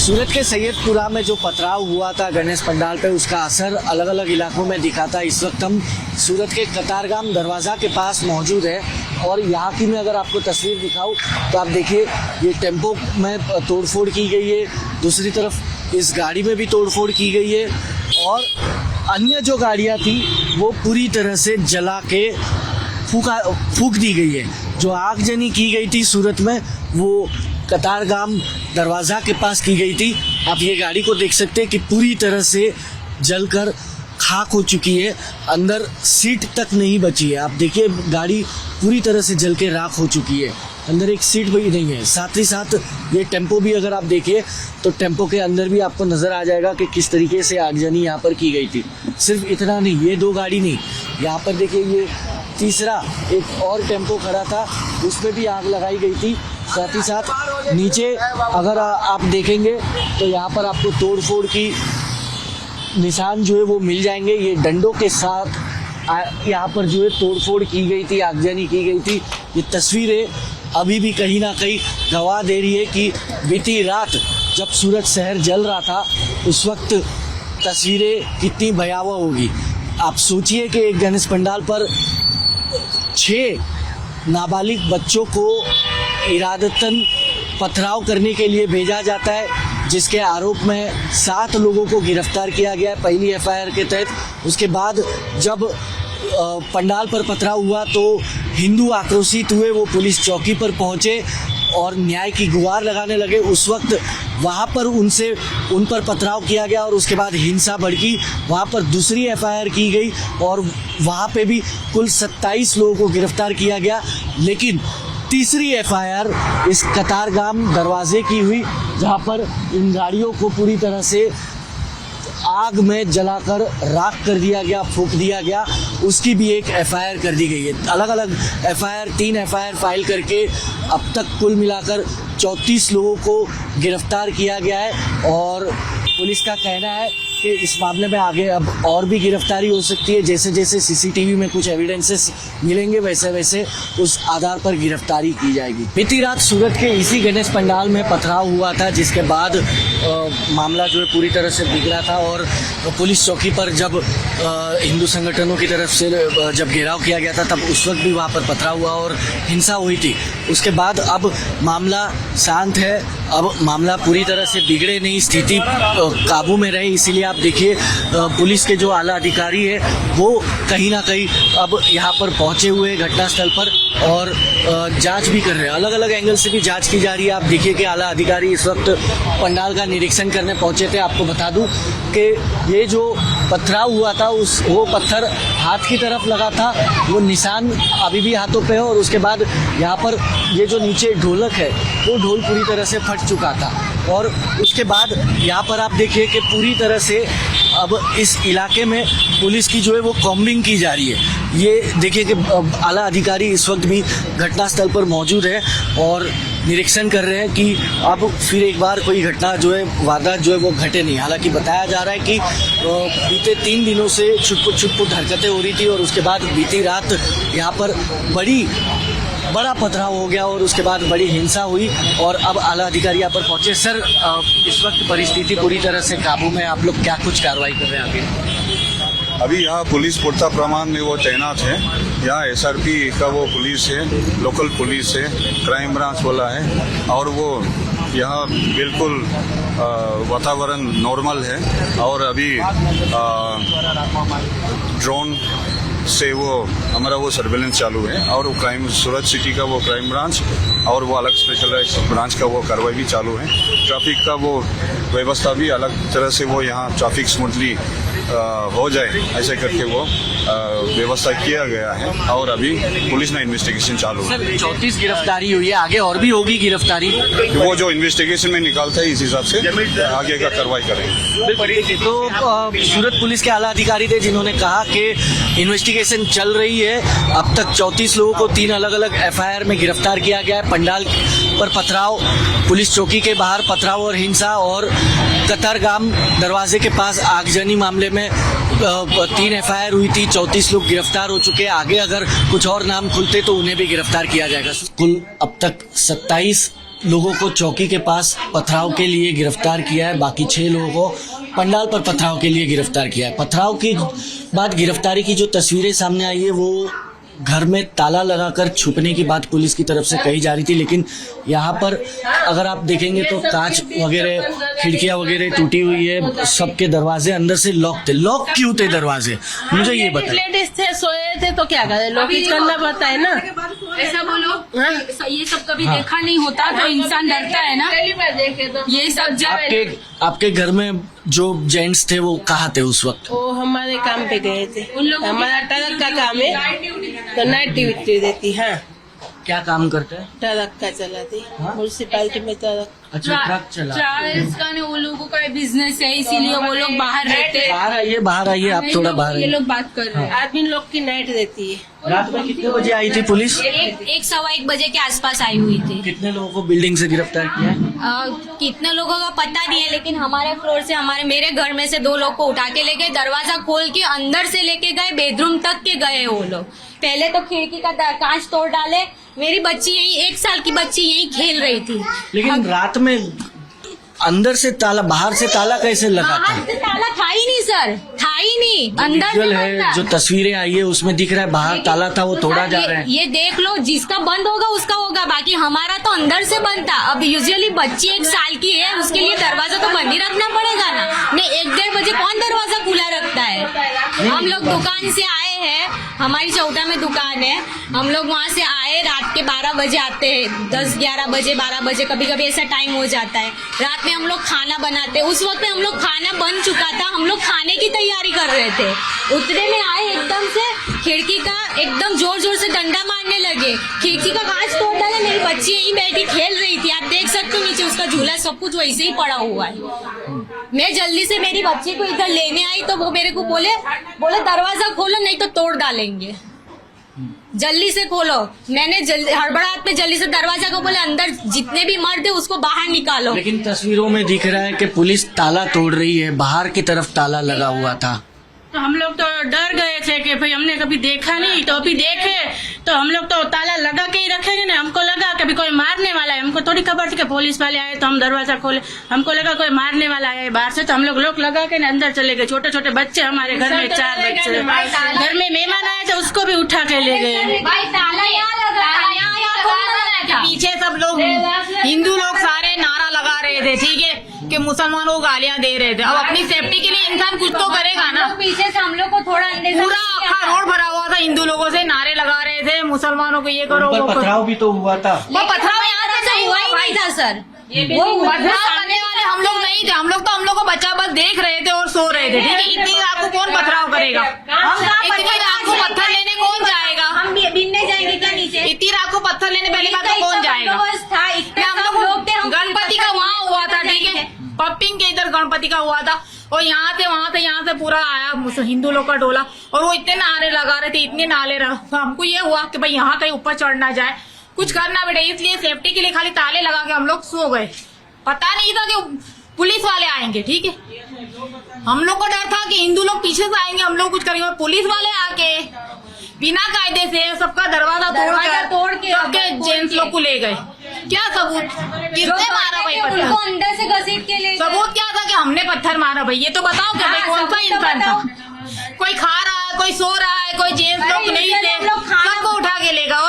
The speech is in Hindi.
सूरत के सैयदपुरा में जो पथराव हुआ था गणेश पंडाल पे, उसका असर अलग अलग इलाकों में दिखा था। इस वक्त हम सूरत के कतारगाम दरवाज़ा के पास मौजूद है और यहाँ की मैं अगर आपको तस्वीर दिखाऊं तो आप देखिए, ये टेम्पो में तोड़फोड़ की गई है, दूसरी तरफ इस गाड़ी में भी तोड़फोड़ की गई है और अन्य जो गाड़ियाँ थी वो पूरी तरह से जला के फूक दी गई है। जो आगजनी की गई थी सूरत में वो कतारगाम दरवाज़ा के पास की गई थी। आप ये गाड़ी को देख सकते हैं कि पूरी तरह से जलकर खाक हो चुकी है, अंदर सीट तक नहीं बची है। आप देखिए, गाड़ी पूरी तरह से जल के राख हो चुकी है, अंदर एक सीट भी नहीं है। साथ ही साथ ये टेम्पो भी अगर आप देखिए तो टेम्पो के अंदर भी आपको नज़र आ जाएगा कि किस तरीके से आगजनी यहाँ पर की गई थी। सिर्फ इतना नहीं, ये दो गाड़ी नहीं, यहाँ पर देखिए ये तीसरा एक और टेम्पो खड़ा था, उसमें भी आग लगाई गई थी। साथ ही साथ नीचे अगर आप देखेंगे तो यहाँ पर आपको तोड़फोड़ की निशान जो है वो मिल जाएंगे। ये डंडों के साथ यहाँ पर जो है तोड़फोड़ की गई थी, आगजनी की गई थी। ये तस्वीरें अभी भी कहीं ना कहीं गवाह दे रही है कि बीती रात जब सूरत शहर जल रहा था उस वक्त तस्वीरें कितनी भयावह होगी। आप सोचिए कि एक गणेश पंडाल पर 6 नाबालिग बच्चों को इरादतन पथराव करने के लिए भेजा जाता है, जिसके आरोप में 7 लोगों को गिरफ्तार किया गया है पहली एफआईआर के तहत। उसके बाद जब पंडाल पर पथराव हुआ तो हिंदू आक्रोशित हुए, वो पुलिस चौकी पर पहुंचे और न्याय की गुहार लगाने लगे। उस वक्त वहाँ पर उन पर पथराव किया गया और उसके बाद हिंसा भड़की। वहाँ पर दूसरी एफआईआर की गई और वहाँ पे भी कुल 27 लोगों को गिरफ्तार किया गया। लेकिन तीसरी एफआईआर इस कतारगाम दरवाजे की हुई, जहाँ पर इन गाड़ियों को पूरी तरह से आग में जलाकर राख कर दिया गया, फूंक दिया गया। उसकी भी एक एफआईआर कर दी गई है। अलग अलग एफआईआर 3 एफआईआर फाइल करके अब तक कुल मिलाकर 34 लोगों को गिरफ्तार किया गया है और पुलिस का कहना है कि इस मामले में आगे अब और भी गिरफ्तारी हो सकती है। जैसे जैसे सीसीटीवी में कुछ एविडेंसेस मिलेंगे वैसे वैसे उस आधार पर गिरफ्तारी की जाएगी। बीती रात सूरत के इसी गणेश पंडाल में पथराव हुआ था, जिसके बाद मामला जो है पूरी तरह से बिगड़ा था और पुलिस चौकी पर जब हिंदू संगठनों की तरफ से जब घेराव किया गया था तब उस वक्त भी वहाँ पर पथराव हुआ और हिंसा हुई थी। उसके बाद अब मामला शांत है, अब मामला पूरी तरह से बिगड़े नहीं, स्थिति काबू में रहे। इसीलिए आप देखिए, पुलिस के जो आला अधिकारी है वो कहीं ना कहीं अब यहाँ पर पहुँचे हुए घटनास्थल पर और जांच भी कर रहे हैं। अलग अलग एंगल से भी जांच की जा रही है। आप देखिए कि आला अधिकारी इस वक्त पंडाल का निरीक्षण करने पहुँचे थे। आपको बता दूं कि ये जो पथराव हुआ था वो पत्थर हाथ की तरफ लगा था, वो निशान अभी भी हाथों पे है और उसके बाद यहाँ पर ये जो नीचे ढोलक है वो ढोल पूरी तरह से फट चुका था और उसके बाद यहाँ पर आप देखिए कि पूरी तरह से अब इस इलाके में पुलिस की जो है वो कॉम्बिंग की जा रही है। ये देखिए कि आला अधिकारी इस वक्त भी घटनास्थल पर मौजूद है और निरीक्षण कर रहे हैं कि अब फिर एक बार कोई घटना जो है, वारदात जो है वो घटे नहीं। हालांकि बताया जा रहा है कि बीते 3 दिनों से छुटपुट हरकतें हो रही थी और उसके बाद बीती रात यहाँ पर बड़ा पथराव हो गया और उसके बाद बड़ी हिंसा हुई और अब आला अधिकारी यहाँ पर पहुँचे। सर, इस वक्त परिस्थिति पूरी तरह से काबू में, आप लोग क्या कुछ कार्रवाई कर रहे हैं आगे? अभी यहाँ पुलिस पुख्ता प्रमाण में वो तैनात है। यहाँ एसआरपी का वो पुलिस है, लोकल पुलिस है, क्राइम ब्रांच वाला है और वो यहाँ बिल्कुल वातावरण नॉर्मल है और अभी ड्रोन से वो हमारा वो सर्वेलेंस चालू है और वो क्राइम सूरत सिटी का वो क्राइम ब्रांच और वो अलग स्पेशलाइज ब्रांच का वो कार्रवाई भी चालू है। ट्रैफिक का वो व्यवस्था भी अलग तरह से वो यहाँ ट्रैफिक स्मूथली हो जाए ऐसे करके वो व्यवस्था किया गया है और अभी पुलिस ने इन्वेस्टिगेशन चालू है। 34 गिरफ्तारी हुई है, आगे और भी होगी गिरफ्तारी? वो जो इन्वेस्टिगेशन में निकालता है इस हिसाब से आगे का कार्रवाई करेंगे। तो सूरत पुलिस के आला अधिकारी थे जिन्होंने कहा कि इन्वेस्टिगेशन चल रही है। अब तक 34 लोगों को 3 अलग अलग एफआईआर में गिरफ्तार किया गया है। पंडाल पर पथराव, पुलिस चौकी के बाहर पथराव और हिंसा और कतारगाम दरवाजे के पास आगजनी मामले में 3 एफआईआर हुई थी, 34 लोग गिरफ्तार हो चुके हैं। आगे अगर कुछ और नाम खुलते तो उन्हें भी गिरफ्तार किया जाएगा। कुल अब तक 27 लोगों को चौकी के पास पथराव के लिए गिरफ्तार किया है, बाकी 6 लोगों को पंडाल पर पथराव के लिए गिरफ्तार किया है। पथराव की बाद गिरफ्तारी की जो तस्वीरें सामने आई है वो घर में ताला लगाकर छुपने की बात पुलिस की तरफ से कही जा रही थी, लेकिन यहाँ पर अगर आप देखेंगे तो कांच वगैरह, खिड़कियां वगैरह टूटी हुई है, सबके दरवाजे अंदर से लॉक थे। लॉक क्यों थे दरवाजे, मुझे ये बताइए। लेडीज थे, सोए थे तो क्या करें, लॉक करना पड़ता है ना। ऐसा बोलो, ये सब कभी देखा नहीं होता तो इंसान डरता है ना। पहली बार देखे तो ये सब जब आपके घर में जो जेंट्स थे वो कहाँ थे उस वक्त? वो हमारे काम पे गए थे। उन लोगों की- हमारा ट्रक का काम है तो नाइट ड्यूटी देती। हाँ, क्या काम करते हैं? ट्रक का चलाती, हाँ? म्यूनसिपालिटी में ट्रक। अच्छा, ट्रक चला। ट्रैवल्स का नहीं, वो लोगों का बिजनेस है, इसीलिए वो लोग बाहर रहते हैं। बाहर आइए आप थोड़ा बाहर ये आइए। लोग बात कर रहे हैं। आदमी लोग की नाइट देती है। रात में कितने बजे आई थी पुलिस? एक 1:15 बजे के आसपास आई हुई थी। कितने लोगों को बिल्डिंग से गिरफ्तार किया है? कितने लोगों का पता नहीं है, लेकिन हमारे फ्लोर से, मेरे घर में से 2 लोग को उठा के ले गए, दरवाजा खोल के अंदर से लेके गए, बेडरूम तक के गए वो लोग। पहले तो खिड़की का कांच तोड़ डाले। मेरी बच्ची यही 1 साल की बच्ची यही खेल रही थी। लेकिन रात में अंदर से ताला, बाहर से ताला कैसे लगा था? बाहर से ताला था ही नहीं सर, था ही नहीं। अंदर से विजुअल बंद था। है, जो तस्वीरें आई है उसमें दिख रहा है बाहर ताला था, वो तोड़ा जा रहा है। ये देख लो, जिसका बंद होगा उसका होगा, बाकी हमारा तो अंदर से बंद था। अब यूजुअली बच्ची 1 साल की है, उसके लिए दरवाजा तो बंद ही रखना पड़ेगा ना। नहीं, 1-1:30 बजे कौन दरवाजा खुला रखता है? हम लोग दुकान से आए हैं, हमारी चौटा में दुकान है, हम लोग वहाँ से आए, रात के 12 बजे आते हैं, 10-11 बजे, 12 बजे, कभी कभी ऐसा टाइम हो जाता है। रात में हम लोग खाना बनाते, उस वक्त में हम लोग खाना बन चुका था, हम लोग खाने की तैयारी कर रहे थे। उतने में आए, एकदम से खिड़की का एकदम जोर जोर से डंडा मारने लगे, खिड़की का कांच तोड़ डाला। मेरी बच्ची यहीं बैठी खेल रही थी, आप देख सकते हो नीचे उसका झूला सब कुछ वैसे ही पड़ा हुआ है। मैं जल्दी से मेरी बच्ची को इधर लेने आई तो वो मेरे को बोले दरवाजा खोलो नहीं तो तोड़ डालेंगे, जल्दी से खोलो। मैंने जल्दी हड़बड़ाहट में जल्दी से दरवाजा को बोले अंदर जितने भी मर्द है उसको बाहर निकालो। लेकिन तस्वीरों में दिख रहा है कि पुलिस ताला तोड़ रही है, बाहर की तरफ ताला लगा हुआ था। तो हम लोग तो डर गए थे कि भाई हमने कभी देखा नहीं, तो अभी देखे तो हम लोग तो ताला लगा के ही रखेंगे ना। हमको लगा कभी कोई मारने वाला है, हमको थोड़ी खबर थी कि पुलिस वाले आए तो हम दरवाजा खोले। हमको लगा कोई मारने वाला है बाहर से, तो हम लोग लोग लगा के ना अंदर चले गए। छोटे छोटे बच्चे हमारे घर में, 4 बच्चे, घर में मेहमान आए थे उसको भी उठा के ले गए। पीछे सब लोग हिंदू लोग सारे नारा लगा रहे थे, ठीक है, कि मुसलमानों को गालियां दे रहे थे। अब अपनी सेफ्टी के लिए इंसान कुछ तो करेगा ना। पीछे से हम लोग को थोड़ा पूरा आखा रोड भरा हुआ था, हिंदू लोगों से नारे लगा रहे थे, मुसलमानों को ये करो वो करो। पथराव भी तो हुआ था। वो पथराव यहाँ से हुआ ही नहीं था सर, वो पथराव करने वाले हम लोग नहीं थे। हम लोग को बच्चा बस देख रहे थे और सो रहे थे, ठीक है। इतनी रात को कौन पथराव करेगा? इतनी रात को पत्थर लेने कौन जाएगा? हम बिनने जाएंगे क्या नीचे? इतनी रात को पत्थर लेने पहली बात तो कौन जाएगा? था इतने हम लोग थे, गणपति का वहाँ हुआ था, ठीक है, पपिंग के इधर गणपति का हुआ था, और यहाँ से पूरा आया हिंदू लोग का टोला, और वो इतने नारे लगा रहे थे, इतने नारे हमको ये हुआ कि भाई यहाँ कहीं ऊपर चढ़ ना जाए, कुछ करना बेटे। इसलिए सेफ्टी के लिए खाली ताले लगा के हम लोग सो गए। पता नहीं था कि पुलिस वाले आएंगे, ठीक है। हम लोग को डर था कि हिंदू लोग पीछे से आएंगे, हम लोग कुछ करेंगे। पुलिस वाले आके बिना कायदे से सबका दरवाजा तोड़ के सबके जेंट्स लोग को ले गए। क्या सबूत? किसने मारा भाई पत्थर? उनको अंदर से घसीट के ले सबूत क्या था कि हमने पत्थर मारा भाई? ये तो बताओ कि भाई कौन सा इंसान था? कोई खा रहा है, कोई सो रहा है, कोई जेंट्स लोग नहीं थे, सबको उठा के लेगा।